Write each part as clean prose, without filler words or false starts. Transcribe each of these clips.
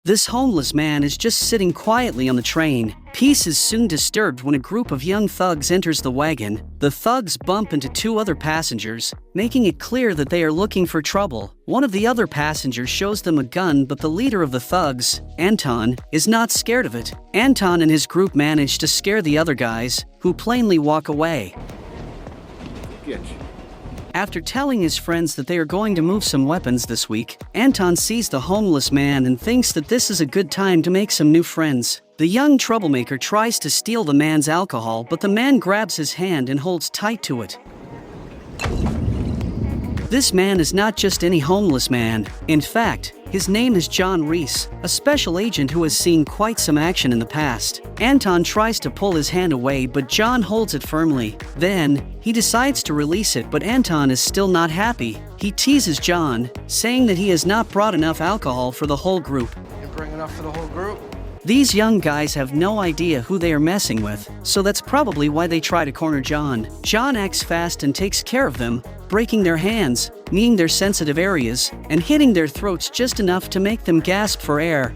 This homeless man is just sitting quietly on the train. Peace is soon disturbed when a group of young thugs enters the wagon. The thugs bump into two other passengers, making it clear that they are looking for trouble. One of the other passengers shows them a gun, but the leader of the thugs, Anton, is not scared of it. Anton and his group manage to scare the other guys, who plainly walk away. Get you. After telling his friends that they are going to move some weapons this week, Anton sees the homeless man and thinks that this is a good time to make some new friends. The young troublemaker tries to steal the man's alcohol, but the man grabs his hand and holds tight to it. This man is not just any homeless man. In fact, his name is John Reese, a special agent who has seen quite some action in the past. Anton tries to pull his hand away, but John holds it firmly. Then, he decides to release it, but Anton is still not happy. He teases John, saying that he has not brought enough alcohol for the whole group. You bring enough for the whole group? These young guys have no idea who they are messing with, so that's probably why they try to corner John. John acts fast and takes care of them, breaking their hands, kneeing their sensitive areas, and hitting their throats just enough to make them gasp for air.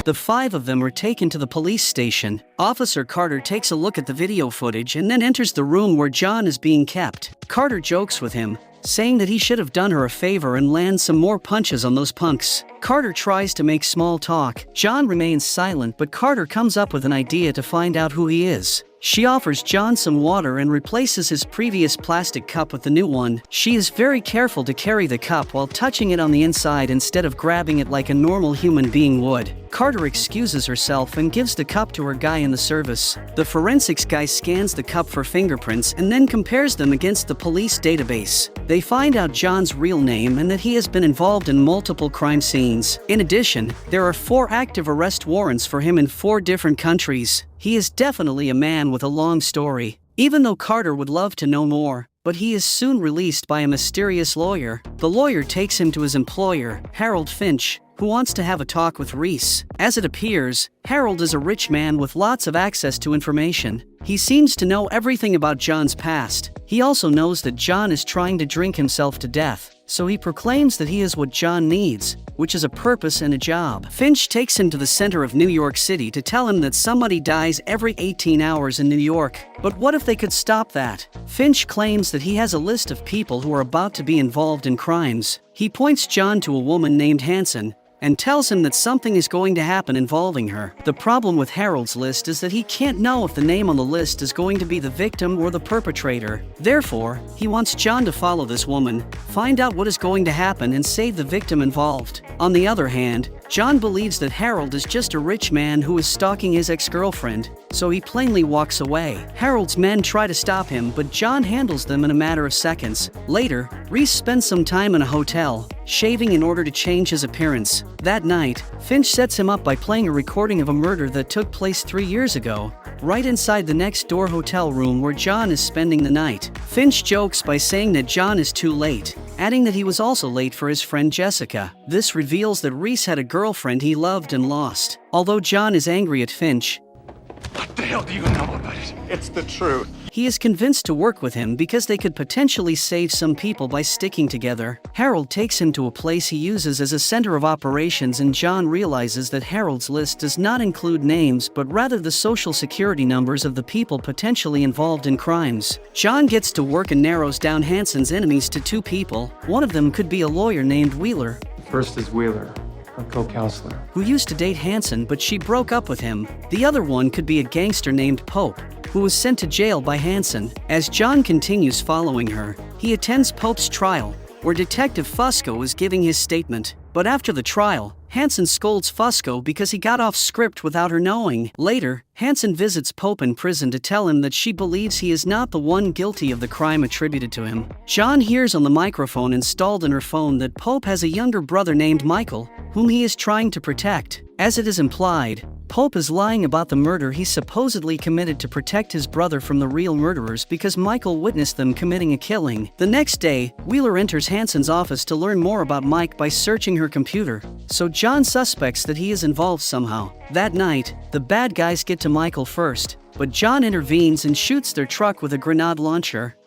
The five of them are taken to the police station. Officer Carter takes a look at the video footage and then enters the room where John is being kept. Carter jokes with him, saying that he should have done her a favor and land some more punches on those punks. Carter tries to make small talk. John remains silent, but Carter comes up with an idea to find out who he is. She offers John some water and replaces his previous plastic cup with the new one. She is very careful to carry the cup while touching it on the inside instead of grabbing it like a normal human being would. Carter excuses herself and gives the cup to her guy in the service. The forensics guy scans the cup for fingerprints and then compares them against the police database. They find out John's real name and that he has been involved in multiple crime scenes. In addition, there are 4 active arrest warrants for him in 4 different countries. He is definitely a man with a long story. Even though Carter would love to know more, but he is soon released by a mysterious lawyer. The lawyer takes him to his employer, Harold Finch, who wants to have a talk with Reese. As it appears, Harold is a rich man with lots of access to information. He seems to know everything about John's past. He also knows that John is trying to drink himself to death, so he proclaims that he is what John needs, which is a purpose and a job. Finch takes him to the center of New York City to tell him that somebody dies every 18 hours in New York. But what if they could stop that? Finch claims that he has a list of people who are about to be involved in crimes. He points John to a woman named Hanson, and tells him that something is going to happen involving her. The problem with Harold's list is that he can't know if the name on the list is going to be the victim or the perpetrator. Therefore, he wants John to follow this woman, find out what is going to happen, and save the victim involved. On the other hand, John believes that Harold is just a rich man who is stalking his ex-girlfriend, so he plainly walks away. Harold's men try to stop him, but John handles them in a matter of seconds. Later, Reese spends some time in a hotel, shaving in order to change his appearance. That night, Finch sets him up by playing a recording of a murder that took place 3 years ago, right inside the next-door hotel room where John is spending the night. Finch jokes by saying that John is too late, adding that he was also late for his friend Jessica. This reveals that Reese had a girlfriend he loved and lost. Although John is angry at Finch, What the hell do you know about it? It's the truth. he is convinced to work with him because they could potentially save some people by sticking together. Harold takes him to a place he uses as a center of operations, and John realizes that Harold's list does not include names but rather the social security numbers of the people potentially involved in crimes. John gets to work and narrows down Hanson's enemies to 2 people. One of them could be a lawyer named Wheeler, First is Wheeler, a co-counselor. who used to date Hanson, but she broke up with him. The other one could be a gangster named Pope, who was sent to jail by Hanson. As John continues following her, he attends Pope's trial, where Detective Fusco is giving his statement. But after the trial, Hanson scolds Fusco because he got off script without her knowing. Later, Hanson visits Pope in prison to tell him that she believes he is not the one guilty of the crime attributed to him. John hears on the microphone installed in her phone that Pope has a younger brother named Michael, whom he is trying to protect. As it is implied, Pope is lying about the murder he supposedly committed to protect his brother from the real murderers because Michael witnessed them committing a killing. The next day, Wheeler enters Hanson's office to learn more about Mike by searching her computer, so John suspects that he is involved somehow. That night, the bad guys get to Michael first, but John intervenes and shoots their truck with a grenade launcher.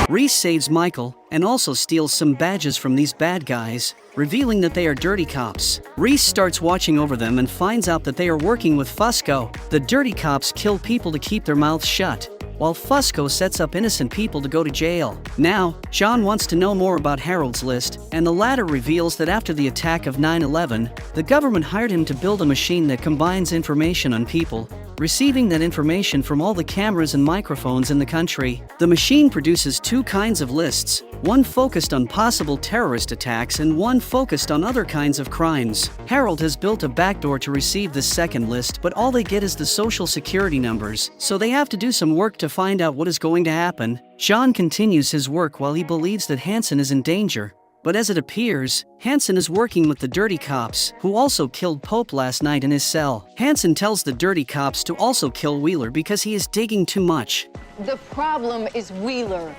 Reese saves Michael and also steals some badges from these bad guys, revealing that they are dirty cops. Reese starts watching over them and finds out that they are working with Fusco. The dirty cops kill people to keep their mouths shut, while Fusco sets up innocent people to go to jail. Now, John wants to know more about Harold's list, and the latter reveals that after the attack of 9/11, the government hired him to build a machine that combines information on people, receiving that information from all the cameras and microphones in the country. The machine produces two kinds of lists, one focused on possible terrorist attacks and one focused on other kinds of crimes. Harold has built a backdoor to receive this second list, but all they get is the social security numbers, so they have to do some work to find out what is going to happen. John continues his work while he believes that Hansen is in danger. But as it appears, Hansen is working with the dirty cops, who also killed Pope last night in his cell. Hansen tells the dirty cops to also kill Wheeler because he is digging too much. The problem is Wheeler.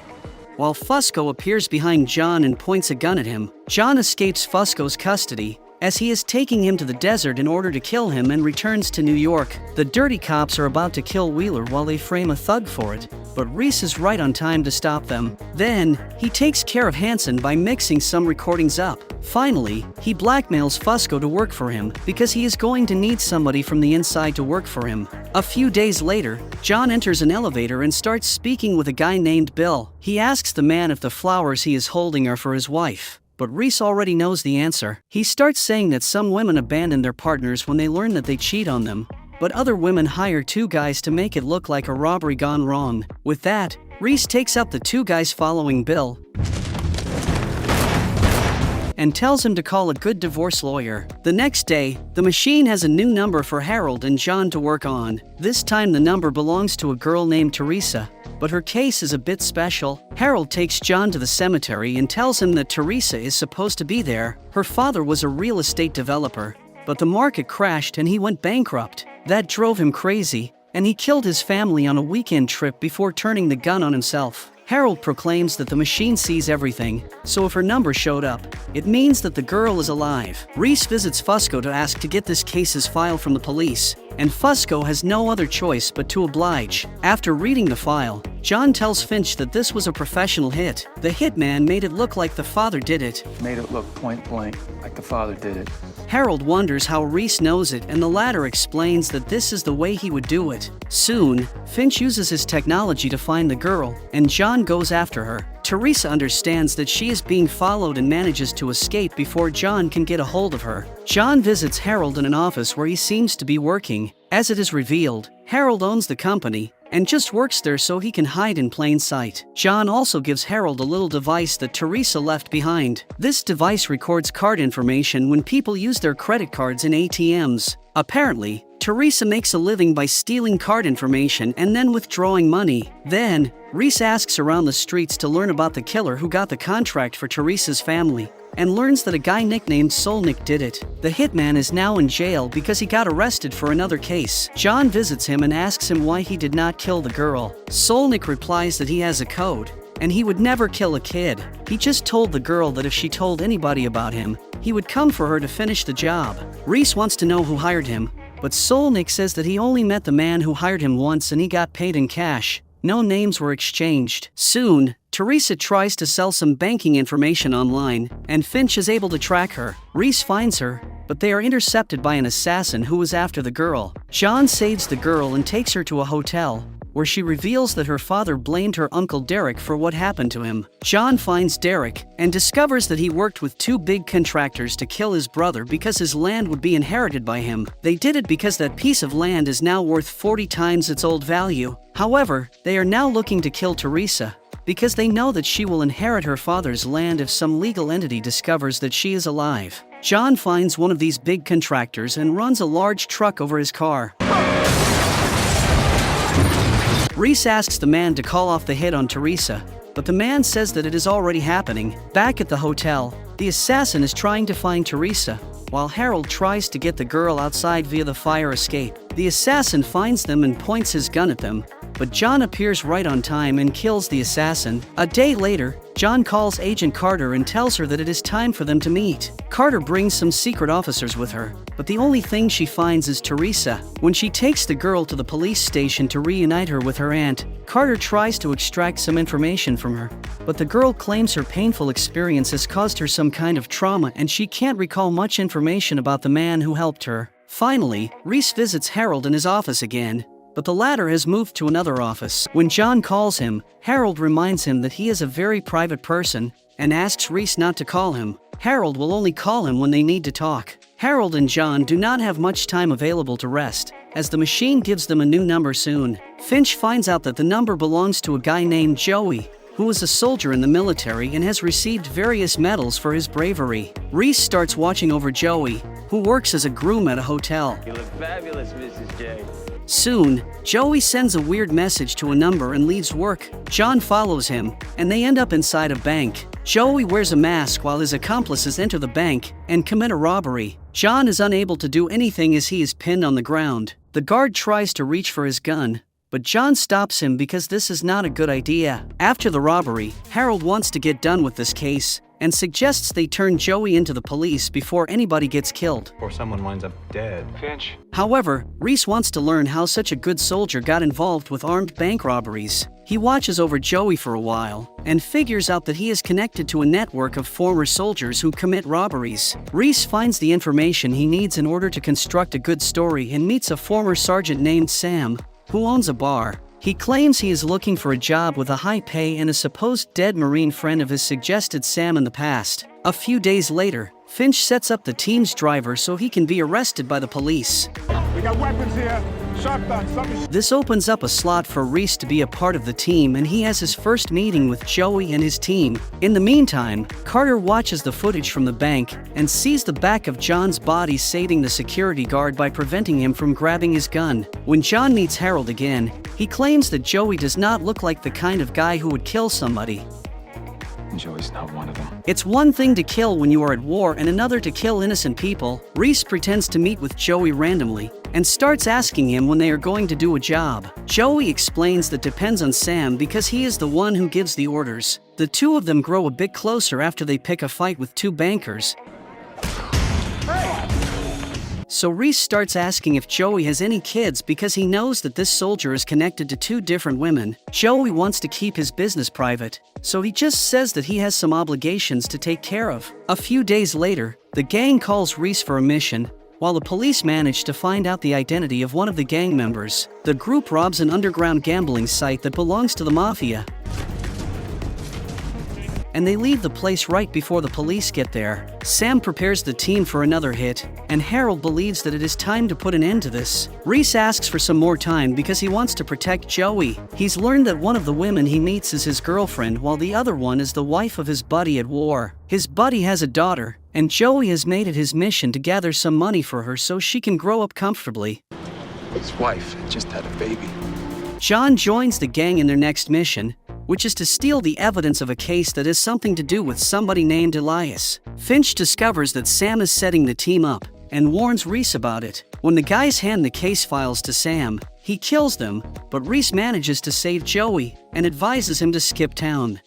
While Fusco appears behind John and points a gun at him, John escapes Fusco's custody, as he is taking him to the desert in order to kill him and returns to New York. The dirty cops are about to kill Wheeler while they frame a thug for it, but Reese is right on time to stop them. Then, he takes care of Hansen by mixing some recordings up. Finally, he blackmails Fusco to work for him because he is going to need somebody from the inside to work for him. A few days later, John enters an elevator and starts speaking with a guy named Bill. He asks the man if the flowers he is holding are for his wife, but Reese already knows the answer. He starts saying that some women abandon their partners when they learn that they cheat on them, but other women hire two guys to make it look like a robbery gone wrong. With that, Reese takes up the two guys following Bill and tells him to call a good divorce lawyer. The next day, the machine has a new number for Harold and John to work on. This time the number belongs to a girl named Teresa, but her case is a bit special. Harold takes John to the cemetery and tells him that Teresa is supposed to be there. Her father was a real estate developer, but the market crashed and he went bankrupt. That drove him crazy, and he killed his family on a weekend trip before turning the gun on himself. Harold proclaims that the machine sees everything, so if her number showed up, it means that the girl is alive. Reese visits Fusco to ask to get this case's file from the police, and Fusco has no other choice but to oblige. After reading the file, John tells Finch that this was a professional hit. The hitman made it look like the father did it. Made it look point blank, like the father did it. Harold wonders how Reese knows it, and the latter explains that this is the way he would do it. Soon, Finch uses his technology to find the girl, and John goes after her. Teresa understands that she is being followed and manages to escape before John can get a hold of her. John visits Harold in an office where he seems to be working. As it is revealed, Harold owns the company and just works there so he can hide in plain sight. John also gives Harold a little device that Teresa left behind. This device records card information when people use their credit cards in ATMs. Apparently, Teresa makes a living by stealing card information and then withdrawing money. Then, Reese asks around the streets to learn about the killer who got the contract for Teresa's family, and learns that a guy nicknamed Solnick did it. The hitman is now in jail because he got arrested for another case. John visits him and asks him why he did not kill the girl. Solnick replies that he has a code, and he would never kill a kid. He just told the girl that if she told anybody about him, he would come for her to finish the job. Reese wants to know who hired him, but Solnick says that he only met the man who hired him once and he got paid in cash. No names were exchanged. Soon, Teresa tries to sell some banking information online, and Finch is able to track her. Reese finds her, but they are intercepted by an assassin who is after the girl. John saves the girl and takes her to a hotel, where she reveals that her father blamed her Uncle Derek for what happened to him. John finds Derek and discovers that he worked with two big contractors to kill his brother because his land would be inherited by him. They did it because that piece of land is now worth 40 times its old value. However, they are now looking to kill Teresa because they know that she will inherit her father's land if some legal entity discovers that she is alive. John finds one of these big contractors and runs a large truck over his car. Reese asks the man to call off the hit on Teresa, but the man says that it is already happening. Back at the hotel, the assassin is trying to find Teresa, while Harold tries to get the girl outside via the fire escape. The assassin finds them and points his gun at them, but John appears right on time and kills the assassin. A day later, John calls Agent Carter and tells her that it is time for them to meet. Carter brings some secret officers with her, but the only thing she finds is Teresa. When she takes the girl to the police station to reunite her with her aunt, Carter tries to extract some information from her, but the girl claims her painful experience has caused her some kind of trauma and she can't recall much information about the man who helped her. Finally, Reese visits Harold in his office again, but the latter has moved to another office. When John calls him, Harold reminds him that he is a very private person and asks Reese not to call him. Harold will only call him when they need to talk. Harold and John do not have much time available to rest, as the machine gives them a new number soon. Finch finds out that the number belongs to a guy named Joey, who was a soldier in the military and has received various medals for his bravery. Reese starts watching over Joey, who works as a groom at a hotel. You look fabulous, Mrs. J. Soon, Joey sends a weird message to a number and leaves work. John follows him, and they end up inside a bank. Joey wears a mask while his accomplices enter the bank and commit a robbery. John is unable to do anything as he is pinned on the ground. The guard tries to reach for his gun, but John stops him because this is not a good idea. After the robbery, Harold wants to get done with this case and suggests they turn Joey into the police before anybody gets killed. Or someone winds up dead. Finch. However, Reese wants to learn how such a good soldier got involved with armed bank robberies. He watches over Joey for a while and figures out that he is connected to a network of former soldiers who commit robberies. Reese finds the information he needs in order to construct a good story and meets a former sergeant named Sam, who owns a bar. He claims he is looking for a job with a high pay and a supposed dead Marine friend of his suggested Sam in the past. A few days later, Finch sets up the team's driver so he can be arrested by the police. We got weapons here. Shotguns, something. This opens up a slot for Reese to be a part of the team, and he has his first meeting with Joey and his team. In the meantime, Carter watches the footage from the bank and sees the back of John's body saving the security guard by preventing him from grabbing his gun. When John meets Harold again, he claims that Joey does not look like the kind of guy who would kill somebody. Joey's not one of them. It's one thing to kill when you are at war and another to kill innocent people. Reese pretends to meet with Joey randomly and starts asking him when they are going to do a job. Joey explains that depends on Sam because he is the one who gives the orders. The two of them grow a bit closer after they pick a fight with two bankers. So Reese starts asking if Joey has any kids because he knows that this soldier is connected to two different women. Joey wants to keep his business private, so he just says that he has some obligations to take care of. A few days later, the gang calls Reese for a mission, while the police manage to find out the identity of one of the gang members. The group robs an underground gambling site that belongs to the mafia, and they leave the place right before the police get there. Sam prepares the team for another hit, and Harold believes that it is time to put an end to this. Reese asks for some more time because he wants to protect Joey. He's learned that one of the women he meets is his girlfriend, while the other one is the wife of his buddy at war. His buddy has a daughter, and Joey has made it his mission to gather some money for her so she can grow up comfortably. His wife just had a baby. John joins the gang in their next mission, which is to steal the evidence of a case that has something to do with somebody named Elias. Finch discovers that Sam is setting the team up and warns Reese about it. When the guys hand the case files to Sam, he kills them, but Reese manages to save Joey and advises him to skip town.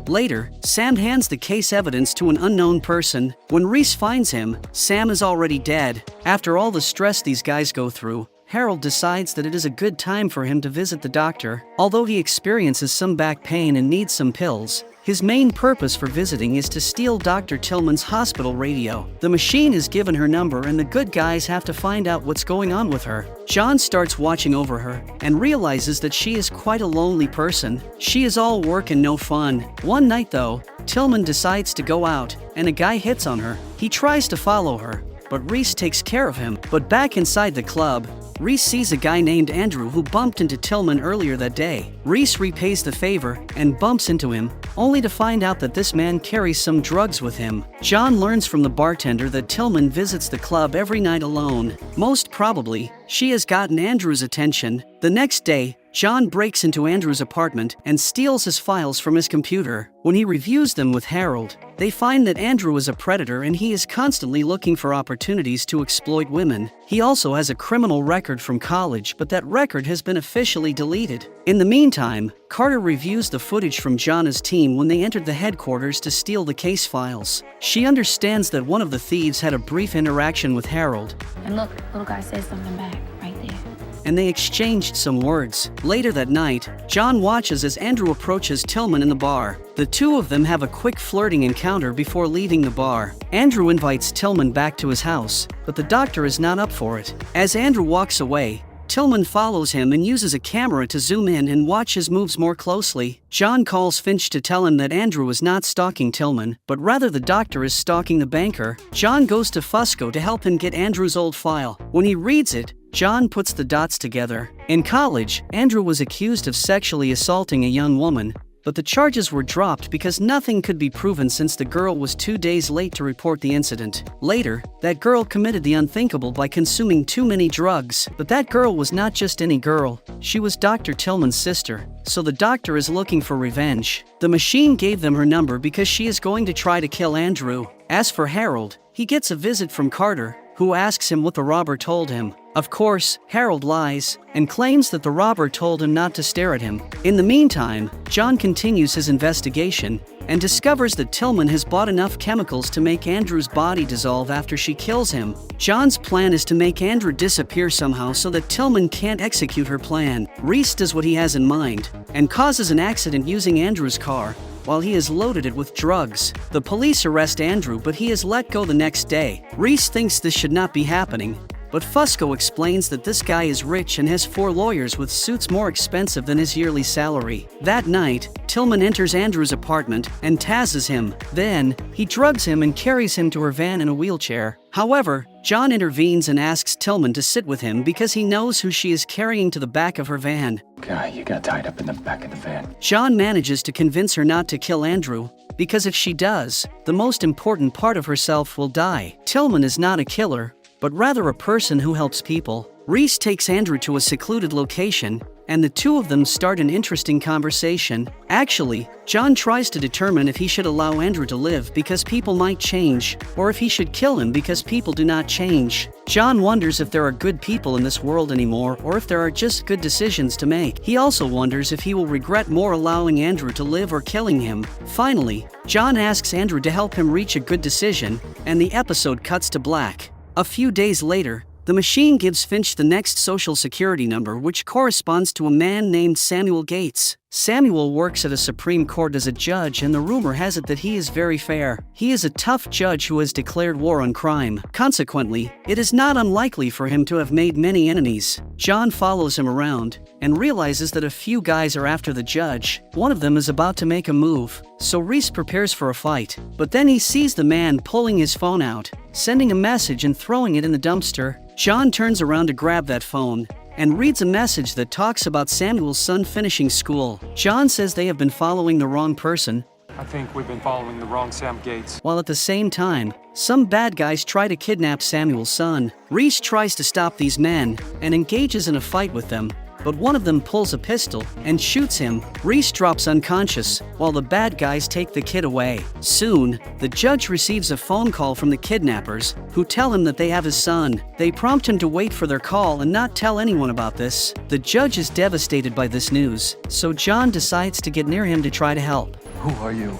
Later, Sam hands the case evidence to an unknown person. When Reese finds him, Sam is already dead. After all the stress these guys go through, Harold decides that it is a good time for him to visit the doctor. Although he experiences some back pain and needs some pills, his main purpose for visiting is to steal Dr. Tillman's hospital radio. The machine is given her number and the good guys have to find out what's going on with her. John starts watching over her and realizes that she is quite a lonely person. She is all work and no fun. One night though, Tillman decides to go out and a guy hits on her. He tries to follow her, but Reese takes care of him. But back inside the club, Reese sees a guy named Andrew who bumped into Tillman earlier that day. Reese repays the favor and bumps into him, only to find out that this man carries some drugs with him. John learns from the bartender that Tillman visits the club every night alone. Most probably, she has gotten Andrew's attention. The next day, John breaks into Andrew's apartment and steals his files from his computer. When he reviews them with Harold, they find that Andrew is a predator and he is constantly looking for opportunities to exploit women. He also has a criminal record from college, but that record has been officially deleted. In the meantime, Carter reviews the footage from Jonna's team when they entered the headquarters to steal the case files. She understands that one of the thieves had a brief interaction with Harold. And look, little guy said something back, right there. And they exchanged some words. Later that night, John watches as Andrew approaches Tillman in the bar. The two of them have a quick flirting encounter before leaving the bar. Andrew invites Tillman back to his house, but the doctor is not up for it. As Andrew walks away, Tillman follows him and uses a camera to zoom in and watch his moves more closely. John calls Finch to tell him that Andrew is not stalking Tillman, but rather the doctor is stalking the banker. John goes to Fusco to help him get Andrew's old file. When he reads it, John puts the dots together. In college, Andrew was accused of sexually assaulting a young woman, but the charges were dropped because nothing could be proven since the girl was 2 days late to report the incident. Later, that girl committed the unthinkable by consuming too many drugs. But that girl was not just any girl, she was Dr. Tillman's sister. So the doctor is looking for revenge. The machine gave them her number because she is going to try to kill Andrew. As for Harold, he gets a visit from Carter, who asks him what the robber told him. Of course, Harold lies and claims that the robber told him not to stare at him. In the meantime, John continues his investigation and discovers that Tillman has bought enough chemicals to make Andrew's body dissolve after she kills him. John's plan is to make Andrew disappear somehow so that Tillman can't execute her plan. Reese does what he has in mind and causes an accident using Andrew's car while he has loaded it with drugs. The police arrest Andrew, but he is let go the next day. Reese thinks this should not be happening, but Fusco explains that this guy is rich and has 4 lawyers with suits more expensive than his yearly salary. That night, Tillman enters Andrew's apartment and tases him. Then, he drugs him and carries him to her van in a wheelchair. However, John intervenes and asks Tillman to sit with him because he knows who she is carrying to the back of her van. Guy, you got tied up in the back of the van. John manages to convince her not to kill Andrew, because if she does, the most important part of herself will die. Tillman is not a killer, but rather a person who helps people. Reese takes Andrew to a secluded location, and the two of them start an interesting conversation. Actually, John tries to determine if he should allow Andrew to live because people might change, or if he should kill him because people do not change. John wonders if there are good people in this world anymore, or if there are just good decisions to make. He also wonders if he will regret more allowing Andrew to live or killing him. Finally, John asks Andrew to help him reach a good decision, and the episode cuts to black. A few days later, the machine gives Finch the next social security number, which corresponds to a man named Samuel Gates. Samuel works at a Supreme Court as a judge, and the rumor has it that he is very fair. He is a tough judge who has declared war on crime. Consequently, it is not unlikely for him to have made many enemies. John follows him around and realizes that a few guys are after the judge. One of them is about to make a move, so Reese prepares for a fight. But then he sees the man pulling his phone out, sending a message and throwing it in the dumpster. John turns around to grab that phone and reads a message that talks about Samuel's son finishing school. John says they have been following the wrong person, I think we've been following the wrong Sam Gates. while at the same time, some bad guys try to kidnap Samuel's son. Reese tries to stop these men and engages in a fight with them, but one of them pulls a pistol and shoots him. Reese drops unconscious, while the bad guys take the kid away. Soon, the judge receives a phone call from the kidnappers, who tell him that they have his son. They prompt him to wait for their call and not tell anyone about this. The judge is devastated by this news, so John decides to get near him to try to help. Who are you?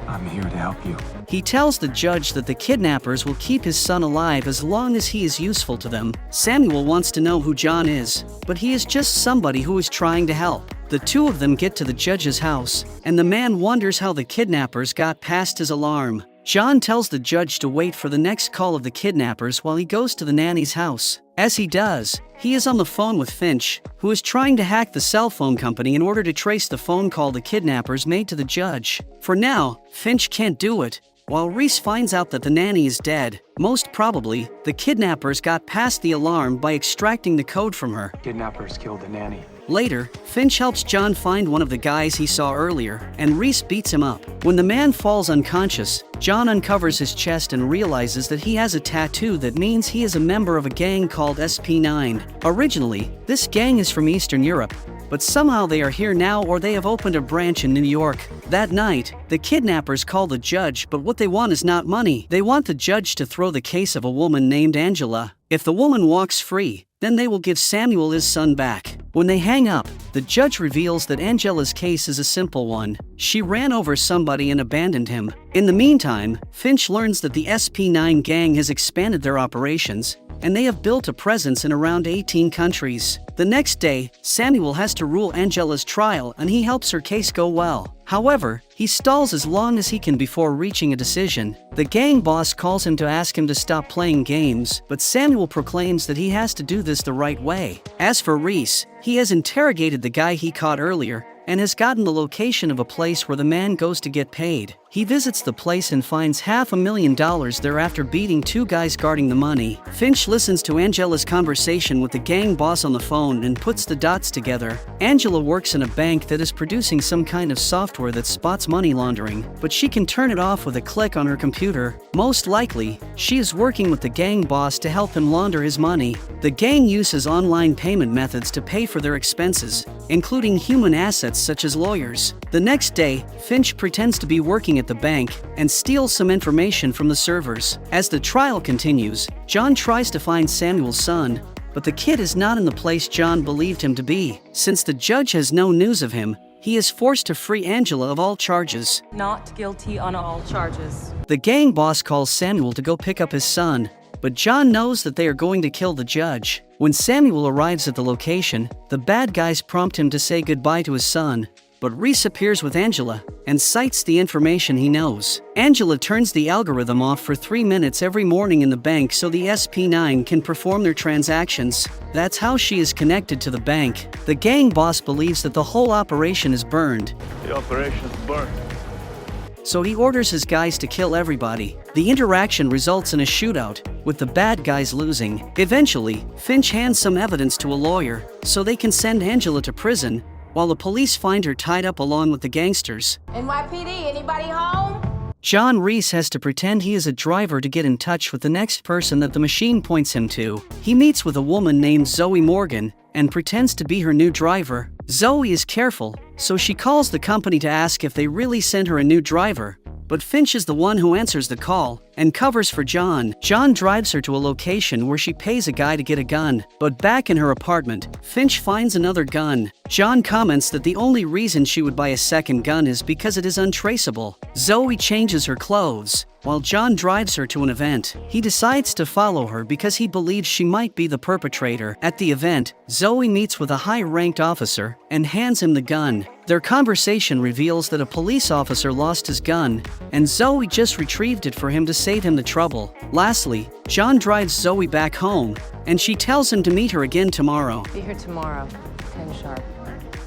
I'm here to help you. He tells the judge that the kidnappers will keep his son alive as long as he is useful to them. Samuel wants to know who John is, but he is just somebody who is trying to help. The two of them get to the judge's house, and the man wonders how the kidnappers got past his alarm. John tells the judge to wait for the next call of the kidnappers while he goes to the nanny's house. As he does, he is on the phone with Finch, who is trying to hack the cell phone company in order to trace the phone call the kidnappers made to the judge. For now, Finch can't do it, while Reese finds out that the nanny is dead. Most probably, the kidnappers got past the alarm by extracting the code from her. Kidnappers killed the nanny. Later, Finch helps John find one of the guys he saw earlier, and Reese beats him up. When the man falls unconscious, John uncovers his chest and realizes that he has a tattoo that means he is a member of a gang called SP9. Originally, this gang is from Eastern Europe, but somehow they are here now, or they have opened a branch in New York. That night, the kidnappers call the judge, but what they want is not money. They want the judge to throw the case of a woman named Angela. If the woman walks free, then they will give Samuel his son back. When they hang up, the judge reveals that Angela's case is a simple one. She ran over somebody and abandoned him. In the meantime, Finch learns that the SP9 gang has expanded their operations, and they have built a presence in around 18 countries. The next day, Samuel has to rule Angela's trial, and he helps her case go well. However, he stalls as long as he can before reaching a decision. The gang boss calls him to ask him to stop playing games, but Samuel proclaims that he has to do this the right way. As for Reese, he has interrogated the guy he caught earlier and has gotten the location of a place where the man goes to get paid. He visits the place and finds $500,000 there after beating two guys guarding the money. Finch listens to Angela's conversation with the gang boss on the phone and puts the dots together. Angela works in a bank that is producing some kind of software that spots money laundering, but she can turn it off with a click on her computer. Most likely, she is working with the gang boss to help him launder his money. The gang uses online payment methods to pay for their expenses, including human assets such as lawyers. The next day, Finch pretends to be working at the bank and steals some information from the servers. As the trial continues, John tries to find Samuel's son, but the kid is not in the place John believed him to be. Since the judge has no news of him, he is forced to free Angela of all charges. Not guilty on all charges. The gang boss calls Samuel to go pick up his son, but John knows that they are going to kill the judge. When Samuel arrives at the location, the bad guys prompt him to say goodbye to his son, but Reese appears with Angela and cites the information he knows. Angela turns the algorithm off for 3 minutes every morning in the bank so the SP9 can perform their transactions. That's how she is connected to the bank. The gang boss believes that the whole operation is burned. The operation is burned. So he orders his guys to kill everybody. The interaction results in a shootout, with the bad guys losing. Eventually, Finch hands some evidence to a lawyer, so they can send Angela to prison, while the police find her tied up along with the gangsters. NYPD, anybody home? John Reese has to pretend he is a driver to get in touch with the next person that the machine points him to. He meets with a woman named Zoe Morgan and pretends to be her new driver. Zoe is careful, so she calls the company to ask if they really sent her a new driver. But Finch is the one who answers the call and covers for John. John drives her to a location where she pays a guy to get a gun. But back in her apartment, Finch finds another gun. John comments that the only reason she would buy a second gun is because it is untraceable. Zoe changes her clothes, while John drives her to an event. He decides to follow her because he believes she might be the perpetrator. At the event, Zoe meets with a high-ranked officer and hands him the gun. Their conversation reveals that a police officer lost his gun, and Zoe just retrieved it for him to save him the trouble. Lastly, John drives Zoe back home, and she tells him to meet her again tomorrow. Be here tomorrow, 10 sharp.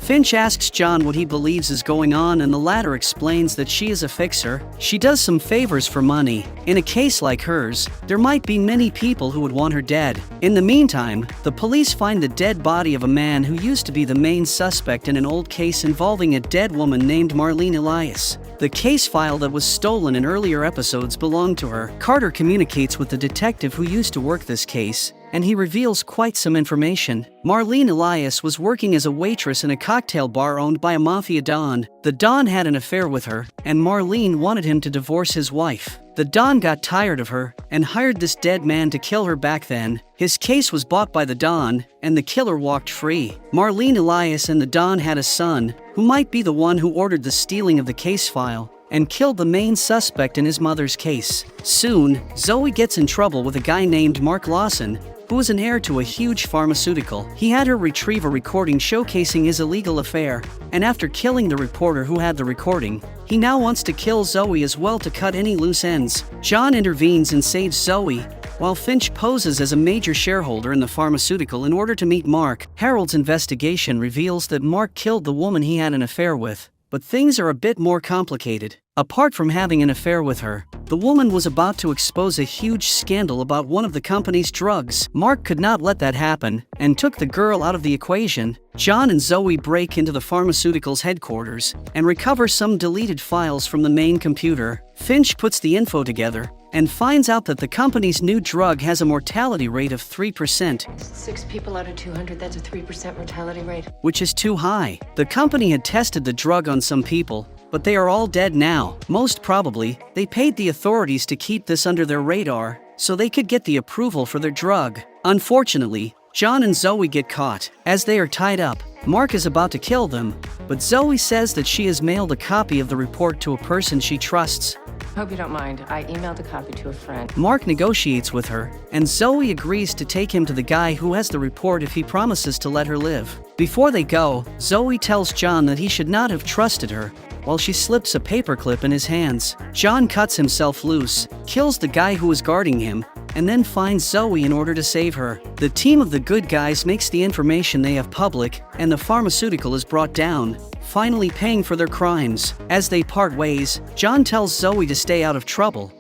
Finch asks John what he believes is going on, and the latter explains that she is a fixer. She does some favors for money. In a case like hers, there might be many people who would want her dead. In the meantime, the police find the dead body of a man who used to be the main suspect in an old case involving a dead woman named Marlene Elias. The case file that was stolen in earlier episodes belonged to her. Carter communicates with the detective who used to work this case, and he reveals quite some information. Marlene Elias was working as a waitress in a cocktail bar owned by a mafia don. The don had an affair with her, and Marlene wanted him to divorce his wife. The don got tired of her and hired this dead man to kill her back then. His case was bought by the don, and the killer walked free. Marlene Elias and the don had a son, who might be the one who ordered the stealing of the case file and killed the main suspect in his mother's case. Soon, Zoe gets in trouble with a guy named Mark Lawson, who was an heir to a huge pharmaceutical. He had her retrieve a recording showcasing his illegal affair, and after killing the reporter who had the recording, he now wants to kill Zoe as well to cut any loose ends. John intervenes and saves Zoe, while Finch poses as a major shareholder in the pharmaceutical in order to meet Mark. Harold's investigation reveals that Mark killed the woman he had an affair with, but things are a bit more complicated. Apart from having an affair with her, the woman was about to expose a huge scandal about one of the company's drugs. Mark could not let that happen and took the girl out of the equation. John and Zoe break into the pharmaceutical's headquarters and recover some deleted files from the main computer. Finch puts the info together and finds out that the company's new drug has a mortality rate of 3%, 6 people out of 200, that's a 3% mortality rate. which is too high. The company had tested the drug on some people, but they are all dead now. Most probably, they paid the authorities to keep this under their radar, so they could get the approval for their drug. Unfortunately, John and Zoe get caught. As they are tied up, Mark is about to kill them, but Zoe says that she has mailed a copy of the report to a person she trusts. Hope you don't mind. I emailed a copy to a friend. Mark negotiates with her, and Zoe agrees to take him to the guy who has the report if he promises to let her live. Before they go, Zoe tells John that he should not have trusted her, while she slips a paperclip in his hands. John cuts himself loose, kills the guy who was guarding him, and then finds Zoe in order to save her. The team of the good guys makes the information they have public, and the pharmaceutical is brought down, finally paying for their crimes. As they part ways, John tells Zoe to stay out of trouble,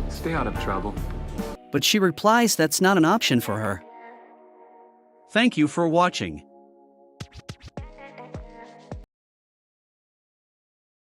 Stay out of trouble. but she replies that's not an option for her. Thank you for watching.